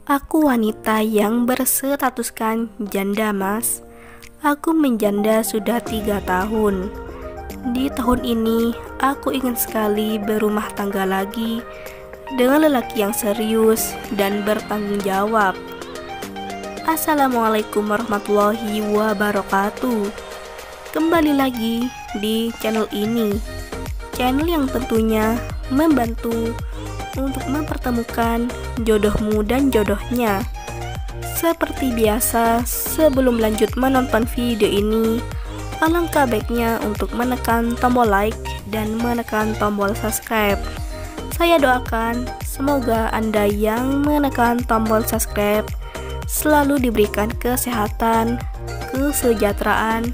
Aku wanita yang berstatuskan janda, Mas. Aku menjanda sudah 3 tahun. Di tahun ini, aku ingin sekali berumah tangga lagi dengan lelaki yang serius dan bertanggung jawab. Assalamualaikum warahmatullahi wabarakatuh. Kembali lagi di channel ini, channel yang tentunya membantu untuk mempertemukan jodohmu dan jodohnya. Seperti biasa, sebelum lanjut menonton video ini, alangkah baiknya untuk menekan tombol like dan menekan tombol subscribe. Saya doakan semoga Anda yang menekan tombol subscribe selalu diberikan kesehatan, kesejahteraan,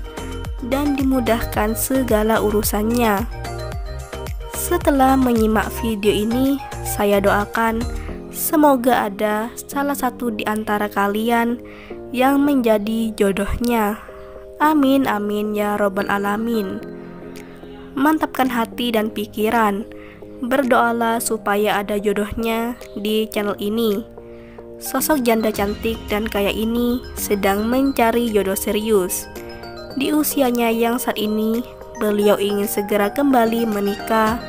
dan dimudahkan segala urusannya. Setelah menyimak video ini, saya doakan semoga ada salah satu di antara kalian yang menjadi jodohnya. Amin amin ya robbal alamin. Mantapkan hati dan pikiran. Berdoalah supaya ada jodohnya di channel ini. Sosok janda cantik dan kaya ini sedang mencari jodoh serius. Di usianya yang saat ini, beliau ingin segera kembali menikah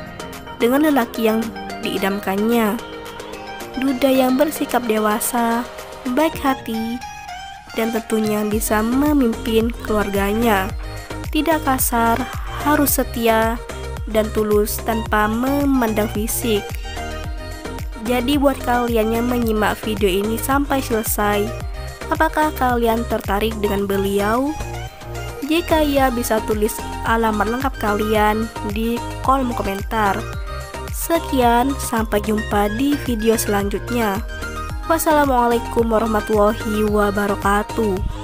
dengan lelaki yang diidamkannya. Duda yang bersikap dewasa, baik hati, dan tentunya bisa memimpin keluarganya. Tidak kasar, harus setia dan tulus tanpa memandang fisik. Jadi buat kalian yang menyimak video ini sampai selesai, apakah kalian tertarik dengan beliau? Jika ya, bisa tulis alamat lengkap kalian di kolom komentar. Sekian, sampai jumpa di video selanjutnya. Wassalamualaikum warahmatullahi wabarakatuh.